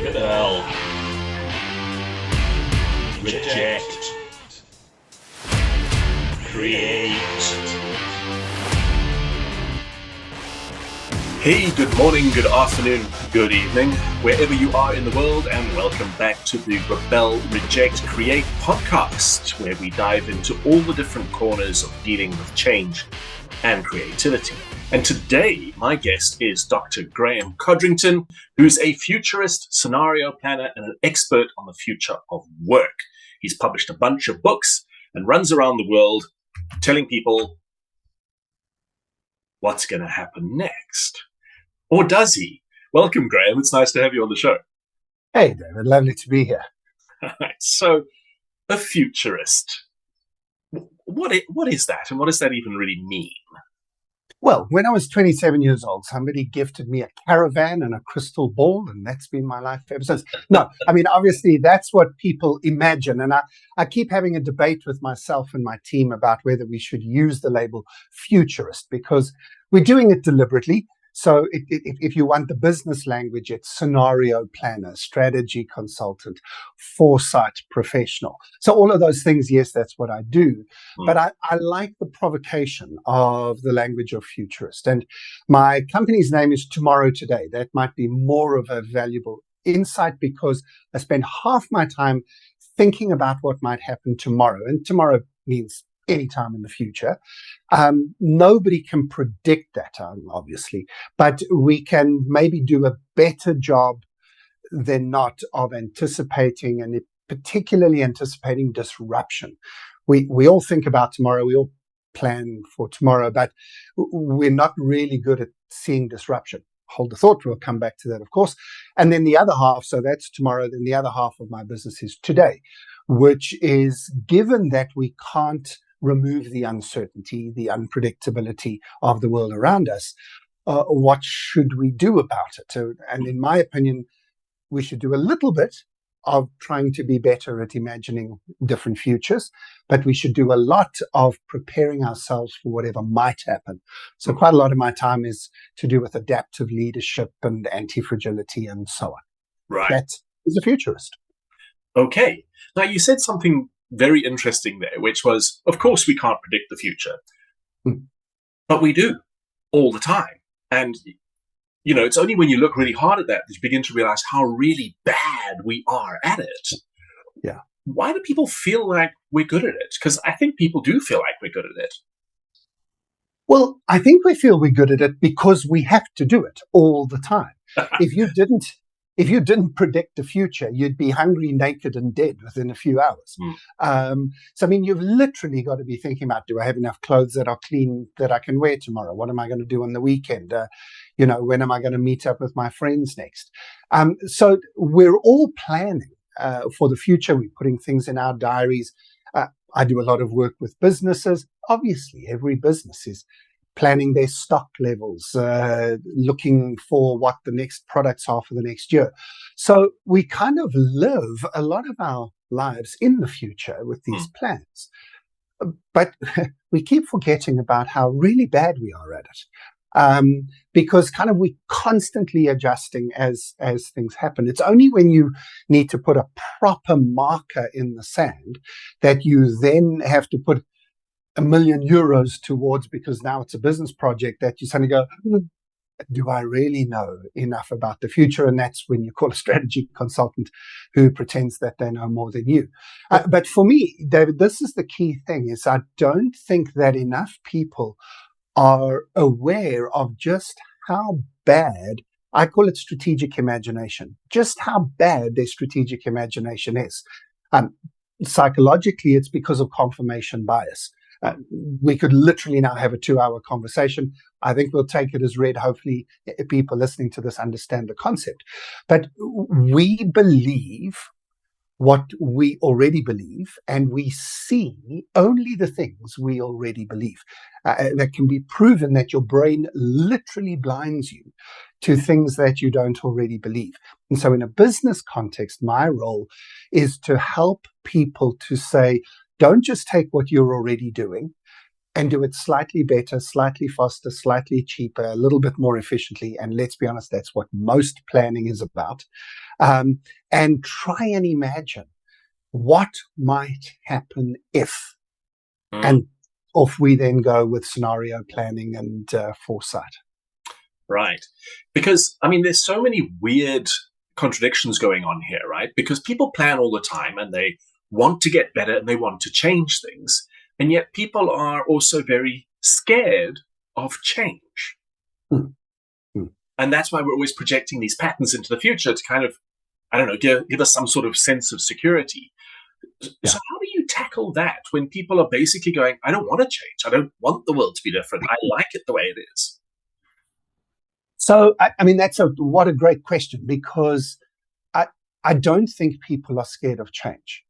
Repel. Reject. Create. Hey, good morning, good afternoon, good evening, wherever you are in the world, and welcome back to the Repel, Reject, Create podcast, where we dive into all the different corners of dealing with change and creativity. And today, my guest is Dr. Graeme Codrington, who's a futurist, scenario planner, and an expert on the future of work. He's published a bunch of books and runs around the world telling people what's going to happen next. Or does he? Welcome, Graeme. It's nice to have you on the show. Hey, David. Lovely to be here. So, a futurist. What is that, and what does that even really mean? Well, when I was 27 years old, somebody gifted me a caravan and a crystal ball, and that's been my life ever since. No, I mean, obviously, that's what people imagine. And I keep having a debate with myself and my team about whether we should use the label futurist, because we're doing it deliberately. So if you want the business language, it's scenario planner, strategy consultant, foresight professional. So all of those things, yes, that's what I do. But I like the provocation of the language of futurist. And my company's name is Tomorrow Today. That might be more of a valuable insight because I spend half my time thinking about what might happen tomorrow. And tomorrow means anytime in the future. Nobody can predict that, obviously, but we can maybe do a better job than not of anticipating, and particularly anticipating disruption. We all think about tomorrow, we all plan for tomorrow, but we're not really good at seeing disruption. Hold the thought, we'll come back to that, of course. And then the other half, so that's tomorrow, then the other half of my business is today, which is given that we can't remove the uncertainty, the unpredictability of the world around us, what should we do about it? And in my opinion, we should do a little bit of trying to be better at imagining different futures, but we should do a lot of preparing ourselves for whatever might happen. So quite a lot of my time is to do with adaptive leadership and anti-fragility and so on. Right. That is a futurist. Okay. Now, you said something very interesting there, which was, of course, we can't predict the future, but we do all the time. And, you know, it's only when you look really hard at that you begin to realize how really bad we are at it. Yeah. Why do people feel like we're good at it? Because I think people do feel like we're good at it. Well, I think we feel we're good at it because we have to do it all the time. If you didn't predict the future, you'd be hungry, naked, and dead within a few hours. So, I mean, you've literally got to be thinking about, do I have enough clothes that are clean that I can wear tomorrow? What am I going to do on the weekend? When am I going to meet up with my friends next? So we're all planning for the future. We're putting things in our diaries. I do a lot of work with businesses. Obviously, every business is planning their stock levels, looking for what the next products are for the next year. So we kind of live a lot of our lives in the future with these plans. But we keep forgetting about how really bad we are at it. Because kind of we're constantly adjusting as things happen. It's only when you need to put a proper marker in the sand that you then have to put €1 million towards, because now it's a business project, that you suddenly go, do I really know enough about the future? And that's when you call a strategy consultant who pretends that they know more than you. But for me, David, this is the key thing, is I don't think that enough people are aware of just how bad, I call it strategic imagination, just how bad their strategic imagination is. Psychologically, it's because of confirmation bias. We could literally now have a 2-hour conversation. I think we'll take it as read. Hopefully people listening to this understand the concept. But we believe what we already believe, and we see only the things we already believe. That can be proven that your brain literally blinds you to things that you don't already believe. And so in a business context, my role is to help people to say, don't just take what you're already doing and do it slightly better, slightly faster, slightly cheaper, a little bit more efficiently. And let's be honest, that's what most planning is about. And try and imagine what might happen if, and off we then go with scenario planning and foresight. Right. Because, I mean, there's so many weird contradictions going on here, right? Because people plan all the time and they want to get better and they want to change things. And yet people are also very scared of change. And that's why we're always projecting these patterns into the future to kind of, I don't know, give us some sort of sense of security. So how do you tackle that when people are basically going, I don't want to change. I don't want the world to be different. I like it the way it is. So, I mean, what a great question, because I don't think people are scared of change.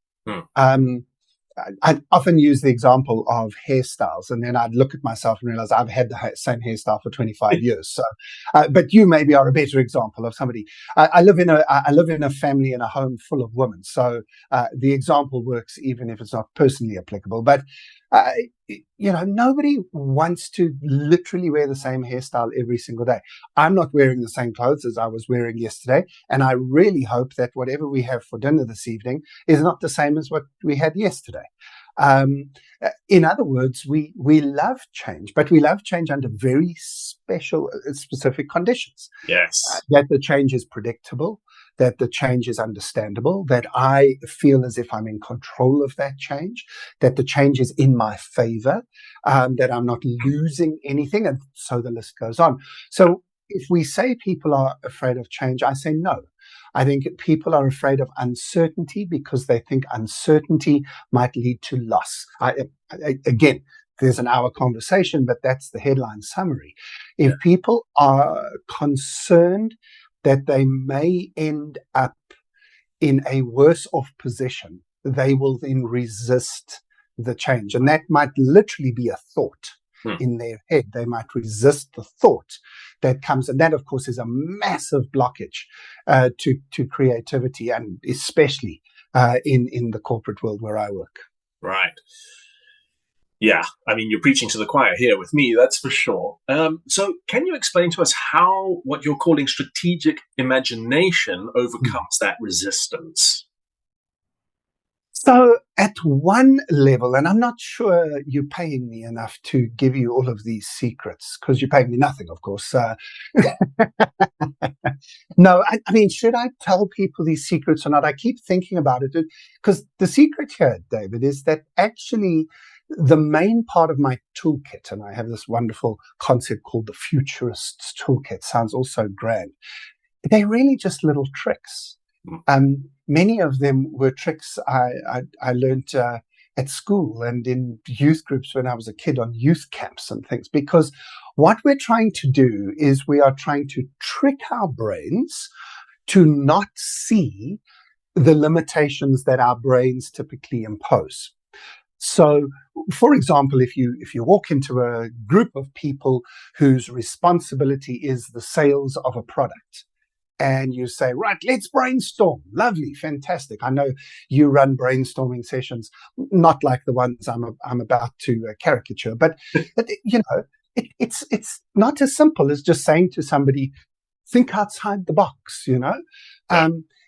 I often use the example of hairstyles, and then I'd look at myself and realize I've had the same hairstyle for 25 years. So, but you maybe are a better example of somebody. I live in a family in a home full of women, so the example works even if it's not personally applicable. But nobody wants to literally wear the same hairstyle every single day. I'm not wearing the same clothes as I was wearing yesterday, and I really hope that whatever we have for dinner this evening is not the same as what we had yesterday. In other words, we love change, but we love change under very specific conditions. Yes. That the change is predictable, that the change is understandable, that I feel as if I'm in control of that change, that the change is in my favor, that I'm not losing anything, and so the list goes on. So if we say people are afraid of change, I say no. I think people are afraid of uncertainty because they think uncertainty might lead to loss. Again, there's an hour conversation, but that's the headline summary. If people are concerned that they may end up in a worse off position, they will then resist the change. And that might literally be a thought in their head. They might resist the thought that comes. And that, of course, is a massive blockage to creativity, and especially in the corporate world where I work. Right. Yeah, I mean, you're preaching to the choir here with me, that's for sure. So can you explain to us how what you're calling strategic imagination overcomes that resistance? So at one level, and I'm not sure you're paying me enough to give you all of these secrets, because you're paying me nothing, of course. No, I mean, should I tell people these secrets or not? I keep thinking about it, because the secret here, David, is that actually the main part of my toolkit, and I have this wonderful concept called the Futurist's toolkit, sounds also grand. They're really just little tricks. Many of them were tricks I learned at school and in youth groups when I was a kid on youth camps and things, because what we're trying to do is we are trying to trick our brains to not see the limitations that our brains typically impose. So, for example, if you walk into a group of people whose responsibility is the sales of a product, and you say, right, let's brainstorm. Lovely, fantastic. I know you run brainstorming sessions, not like the ones I'm about to caricature, but it's not as simple as just saying to somebody, think outside the box.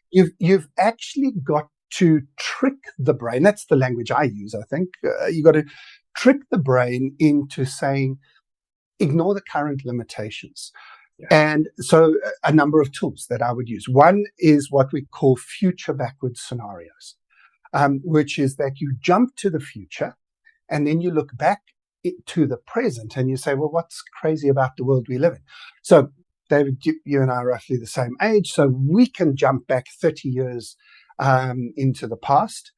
You've actually got to trick the brain. That's the language I use, I think. You got to trick the brain into saying, ignore the current limitations. Yeah. And so a number of tools that I would use. One is what we call future backwards scenarios, which is that you jump to the future and then you look back to the present and you say, well, what's crazy about the world we live in? So, David, you and I are roughly the same age, so we can jump back 30 years into the past.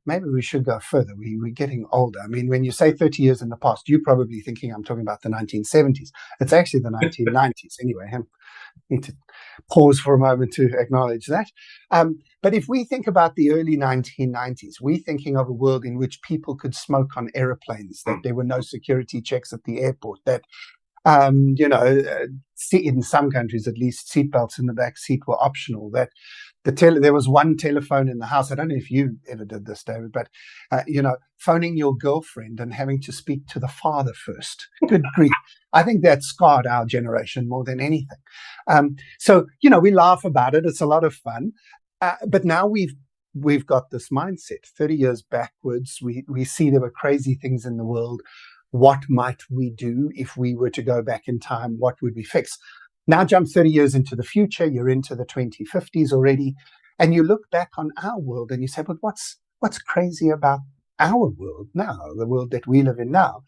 Maybe we should go further. We're getting older. I mean, when you say 30 years in the past, you're probably thinking I'm talking about the 1970s. It's actually the 1990s. Anyway, I need to pause for a moment to acknowledge that. But if we think about the early 1990s, we're thinking of a world in which people could smoke on airplanes, that there were no security checks at the airport, that In some countries, at least, seatbelts in the back seat were optional. That there was one telephone in the house. I don't know if you ever did this, David, but phoning your girlfriend and having to speak to the father first. Good grief! I think that scarred our generation more than anything. So we laugh about it. It's a lot of fun, but now we've got this mindset. 30 years backwards, we see there were crazy things in the world. What might we do if we were to go back in time? What would we fix? Now jump 30 years into the future, you're into the 2050s already, and you look back on our world and you say, but what's crazy about our world now, the world that we live in now?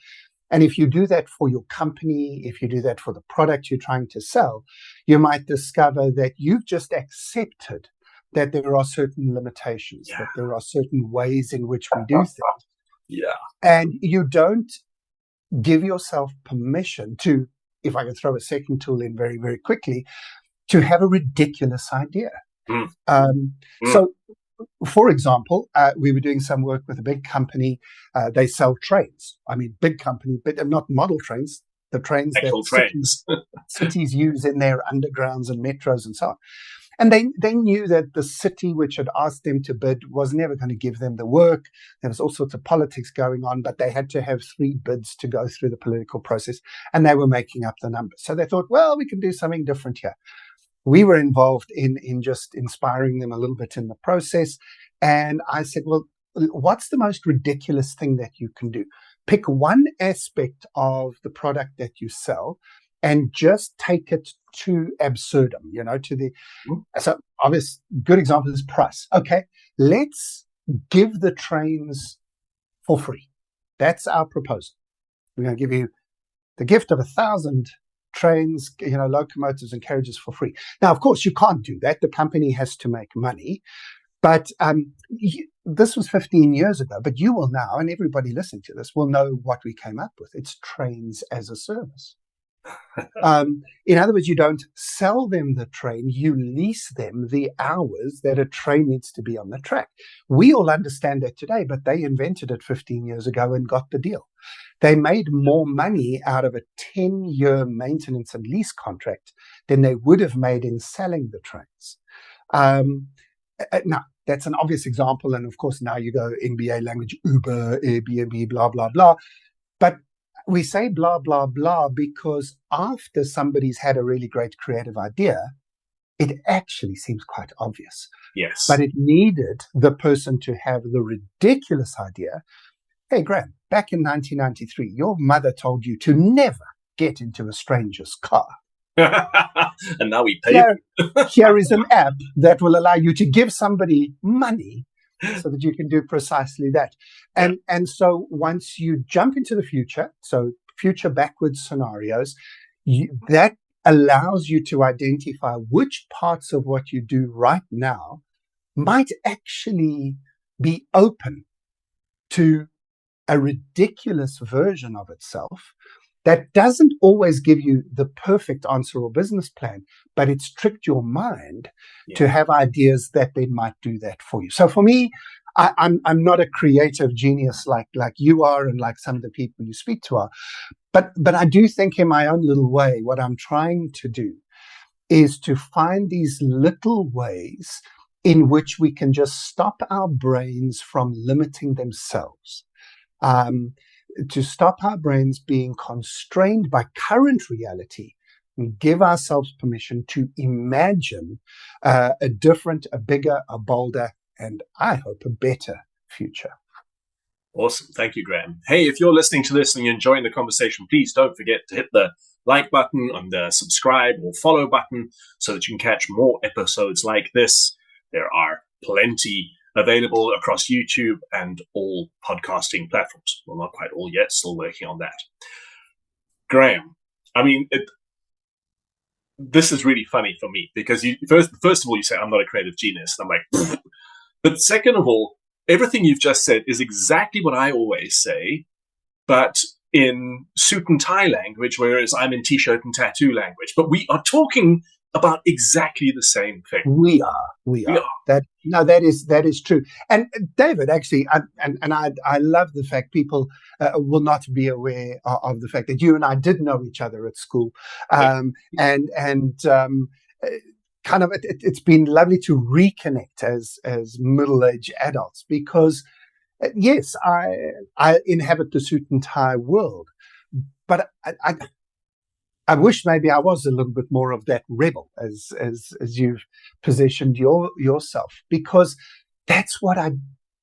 And if you do that for your company, if you do that for the product you're trying to sell, you might discover that you've just accepted that there are certain limitations, that there are certain ways in which we do things. Yeah. And you don't give yourself permission to, if I can throw a second tool in very, very quickly, to have a ridiculous idea. So, for example, we were doing some work with a big company. They sell trains. I mean, big company, but not model trains, the trains that cities use in their undergrounds and metros and so on. And they knew that the city which had asked them to bid was never going to give them the work. There was all sorts of politics going on, but they had to have 3 bids to go through the political process, and they were making up the numbers. So they thought, well, we can do something different here. We were involved in just inspiring them a little bit in the process. And I said, well, what's the most ridiculous thing that you can do? Pick one aspect of the product that you sell and just take it to absurdum, so obvious good example is price. Okay, let's give the trains for free. That's our proposal. We're going to give you the gift of 1,000 trains, locomotives and carriages for free. Now, of course, you can't do that. The company has to make money. But this was 15 years ago. But you will now, and everybody listening to this will know what we came up with. It's trains as a service. In other words, you don't sell them the train, you lease them the hours that a train needs to be on the track. We all understand that today, but they invented it 15 years ago and got the deal. They made more money out of a 10-year maintenance and lease contract than they would have made in selling the trains. Now, that's an obvious example. And of course, now you go NBA language, Uber, Airbnb, blah, blah, blah. But we say blah, blah, blah because after somebody's had a really great creative idea, it actually seems quite obvious. Yes. But it needed the person to have the ridiculous idea. Hey, Graeme, back in 1993, your mother told you to never get into a stranger's car. And now we pay. Here is an app that will allow you to give somebody money so that you can do precisely that. And so once you jump into the future, so future backwards scenarios, that allows you to identify which parts of what you do right now might actually be open to a ridiculous version of itself that doesn't always give you the perfect answer or business plan, but it's tricked your mind to have ideas that then might do that for you. So for me, I'm not a creative genius like you are and like some of the people you speak to are, but I do think in my own little way, what I'm trying to do is to find these little ways in which we can just stop our brains from limiting themselves. To stop our brains being constrained by current reality and give ourselves permission to imagine a different, a bigger, a bolder, and I hope a better future. Awesome. Thank you, Graeme. Hey, if you're listening to this and you're enjoying the conversation, please don't forget to hit the like button and the subscribe or follow button so that you can catch more episodes like this. There are plenty available across YouTube and all podcasting platforms. Well, not quite all yet, still working on that. Graeme, I mean, this is really funny for me because first of all, you say, I'm not a creative genius. And I'm like, pfft. But second of all, everything you've just said is exactly what I always say, but in suit and tie language, whereas I'm in t-shirt and tattoo language. But we are talking about exactly the same thing. We are. That is true. And David, actually, I love the fact people will not be aware of the fact that you and I did know each other at school, and kind of it's been lovely to reconnect as middle-aged adults because yes, I inhabit the suit and tie world, but I wish maybe I was a little bit more of that rebel as you've positioned yourself, because that's what I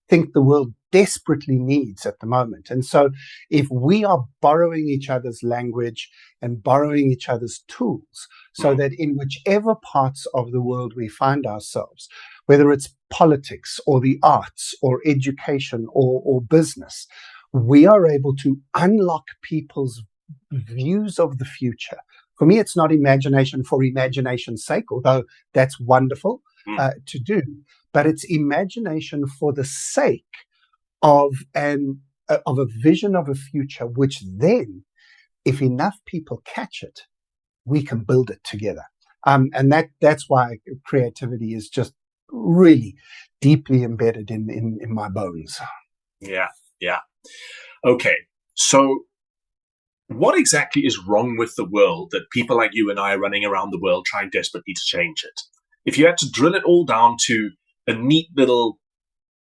think the world desperately needs at the moment. And so if we are borrowing each other's language and borrowing each other's tools so that in whichever parts of the world we find ourselves, whether it's politics or the arts or education or business, we are able to unlock people's views of the future. For me, it's not imagination for imagination's sake, although that's wonderful to do, but it's imagination for the sake of a vision of a future, which then, if enough people catch it, we can build it together. And that's why creativity is just really deeply embedded in my bones. Yeah. Okay, so what exactly is wrong with the world that people like you and I are running around the world trying desperately to change it? If you had to drill it all down to a neat little,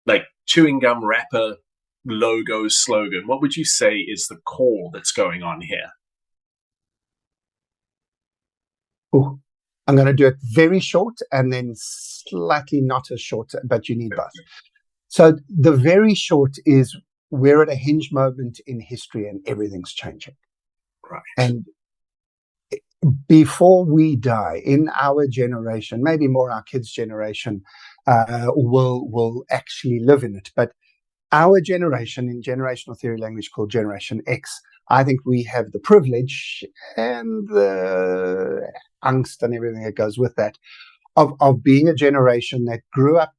like, chewing gum wrapper logo slogan, what would you say is the core that's going on here? Ooh, I'm going to do it very short and then slightly not as short, but you need both. So the very short is we're at a hinge moment in history and everything's changing. Right. And before we die, in our generation, maybe more our kids' generation, will actually live in it. But our generation, in generational theory language called Generation X, I think we have the privilege and the angst and everything that goes with that of being a generation that grew up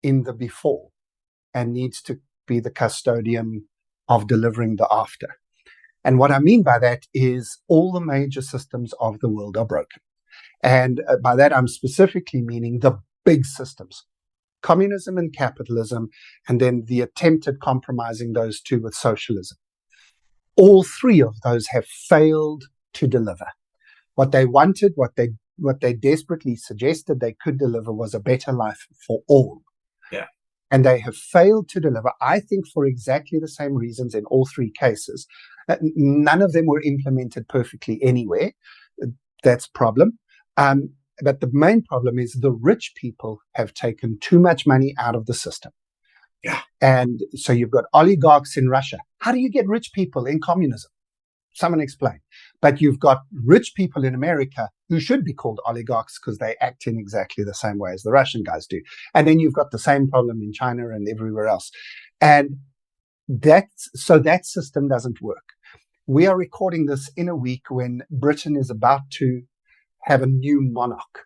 in the before and needs to be the custodian of delivering the after. And what I mean by that is all the major systems of the world are broken. And by that, I'm specifically meaning the big systems, communism and capitalism, and then the attempt at compromising those two with socialism. All three of those have failed to deliver. What they wanted, what they desperately suggested they could deliver was a better life for all. Yeah. And they have failed to deliver, I think, for exactly the same reasons in all three cases. None of them were implemented perfectly anywhere. That's a problem. But the main problem is the rich people have taken too much money out of the system. Yeah. And so you've got oligarchs in Russia. How do you get rich people in communism? Someone explain. But you've got rich people in America who should be called oligarchs because they act in exactly the same way as the Russian guys do. And then you've got the same problem in China and everywhere else. And that system doesn't work. We are recording this in a week when Britain is about to have a new monarch.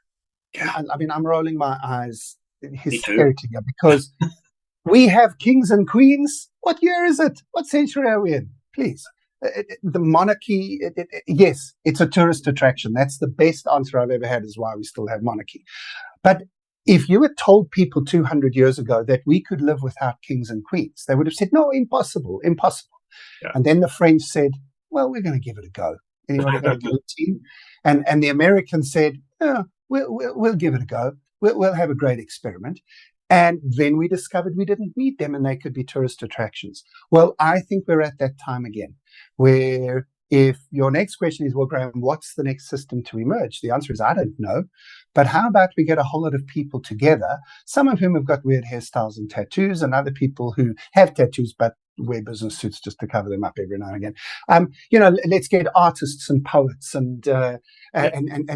Yeah. I mean, I'm rolling my eyes hysterically because we have kings and queens. What year is it? What century are we in? Please. The monarchy, yes, it's a tourist attraction. That's the best answer I've ever had, is why we still have monarchy. But if you had told people 200 years ago that we could live without kings and queens, they would have said, no, impossible. Yeah. And then the French said, well, we're going to give it a go. Anybody got a good team? And the Americans said, oh, we'll give it a go. We'll have a great experiment. And then we discovered we didn't need them and they could be tourist attractions. Well, I think we're at that time again, where if your next question is, well, Graeme, what's the next system to emerge? The answer is, I don't know. But how about we get a whole lot of people together, some of whom have got weird hairstyles and tattoos, and other people who have tattoos but wear business suits just to cover them up every now and again. Let's get artists and poets and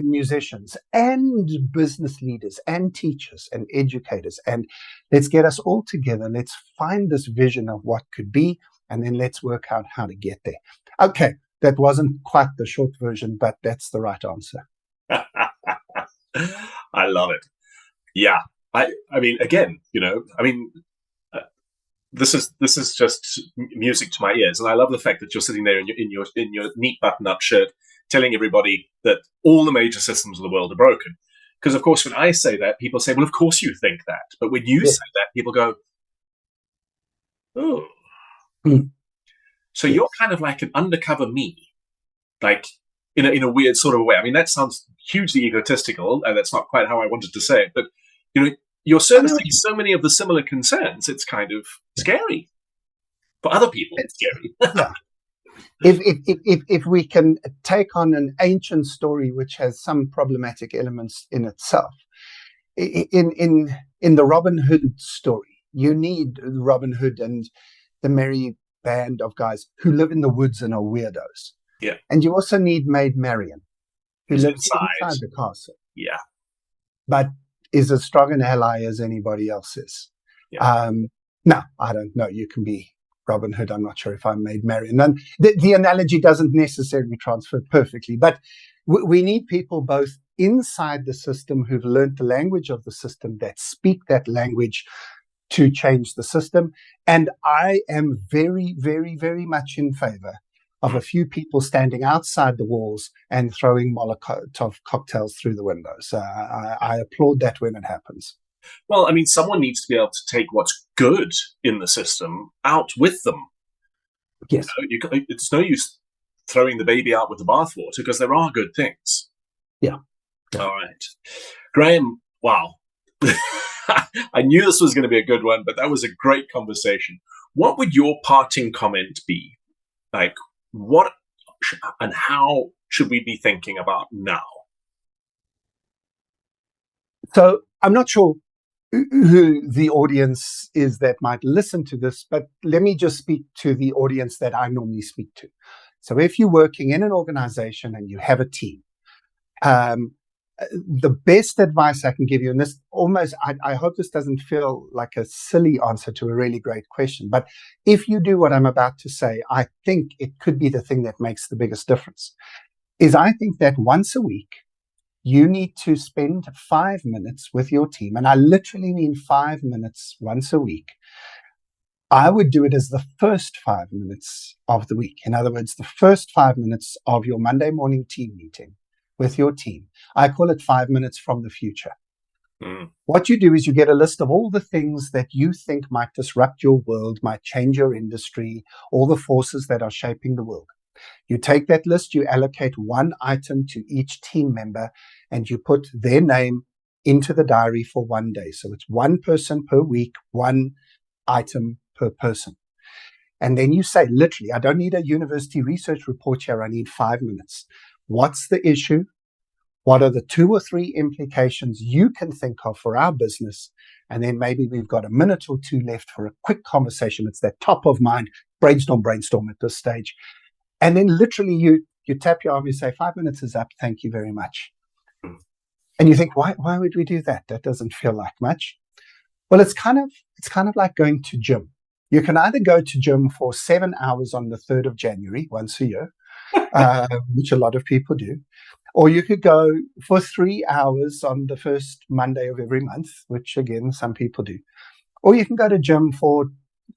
musicians and business leaders and teachers and educators, and let's get us all together. Let's find this vision of what could be, and then let's work out how to get there. Okay, that wasn't quite the short version, but that's the right answer. I love it. Yeah. I mean, again, this is just music to my ears, and I love the fact that you're sitting there in your neat button-up shirt, telling everybody that all the major systems of the world are broken. Because, of course, when I say that, people say, well, of course you think that. But when you say that, people go, oh. So you're kind of like an undercover me, like in a weird sort of way. I mean, that sounds hugely egotistical, and that's not quite how I wanted to say it. But, you're servicing so many of the similar concerns, it's kind of scary. For other people, it's scary. Yeah. If we can take on an ancient story which has some problematic elements in itself, in the Robin Hood story, you need Robin Hood and the merry band of guys who live in the woods and are weirdos. Yeah. And you also need Maid Marian, who lives inside the castle. Yeah. But is as strong an ally as anybody else is. Yeah. No, I don't know. You can be Robin Hood. I'm not sure if I'm Maid Marian. And the analogy doesn't necessarily transfer perfectly, but we need people both inside the system who've learned the language of the system, that speak that language to change the system. And I am very, very, very much in favor of a few people standing outside the walls and throwing Molotov cocktails through the windows. I applaud that when it happens. Well, I mean, someone needs to be able to take what's good in the system out with them. Yes. It's no use throwing the baby out with the bathwater, because there are good things. Yeah. All right. Graeme, wow. I knew this was going to be a good one, but that was a great conversation. What would your parting comment be? Like, what and how should we be thinking about now? So I'm not sure who the audience is that might listen to this, but let me just speak to the audience that I normally speak to. So if you're working in an organization and you have a team, the best advice I can give you, and this almost, I hope this doesn't feel like a silly answer to a really great question, but if you do what I'm about to say, I think it could be the thing that makes the biggest difference, is I think that once a week, you need to spend 5 minutes with your team, and I literally mean 5 minutes once a week. I would do it as the first 5 minutes of the week. In other words, the first 5 minutes of your Monday morning team meeting with your team. I call it 5 minutes from the future. What you do is you get a list of all the things that you think might disrupt your world, might change your industry, all the forces that are shaping the world. You take that list, you allocate one item to each team member, and you put their name into the diary for 1 day. So it's one person per week, one item per person. And then you say, literally, I don't need a university research report here. I need 5 minutes. What's the issue? What are the 2 or 3 implications you can think of for our business? And then maybe we've got a minute or 2 left for a quick conversation. It's that top of mind brainstorm at this stage. And then literally you tap your arm, you say, 5 minutes is up. Thank you very much. And you think, why would we do that? That doesn't feel like much. Well, it's kind of like going to gym. You can either go to gym for 7 hours on the 3rd of January, once a year, which a lot of people do. Or you could go for 3 hours on the first Monday of every month, which again, some people do. Or you can go to gym for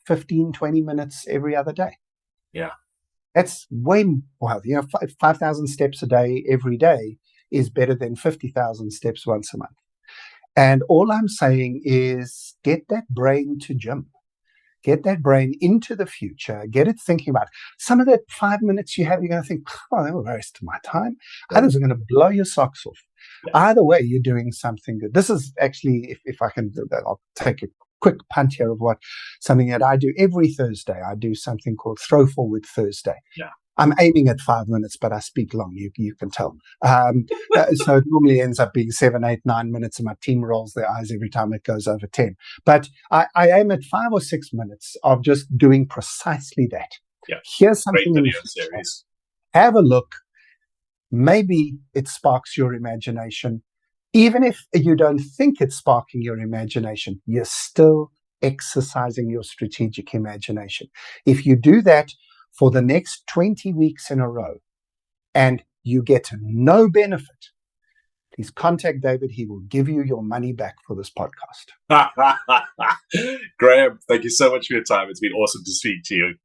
15, 20 minutes every other day. Yeah. That's way more, 5,000 steps a day, every day is better than 50,000 steps once a month. And all I'm saying is get that brain to gym. Get that brain into the future. Get it thinking about some of that 5 minutes you have. You're going to think, oh, that was a waste of my time. Others are going to blow your socks off. Yeah. Either way, you're doing something good. This is actually, if I can, I'll take a quick punt here of something that I do every Thursday. I do something called Throw Forward Thursday. Yeah. I'm aiming at 5 minutes, but I speak long. You can tell. So it normally ends up being 7, 8, 9 minutes, and my team rolls their eyes every time it goes over 10. But I aim at 5 or 6 minutes of just doing precisely that. Yeah. Here's something Great in video series. Have a look. Maybe it sparks your imagination. Even if you don't think it's sparking your imagination, you're still exercising your strategic imagination. If you do that for the next 20 weeks in a row and you get no benefit, please contact David. He will give you your money back for this podcast. Graeme, thank you so much for your time. It's been awesome to speak to you.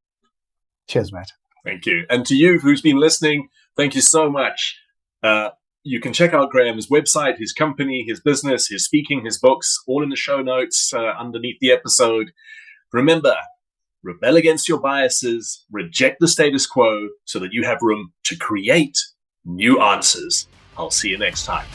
Cheers, Matt. Thank you. And to you who's been listening, Thank you so much. You can check out Graeme's website, his company, his business, his speaking, his books, all in the show notes underneath the episode. Remember, rebel against your biases, reject the status quo so that you have room to create new answers. I'll see you next time.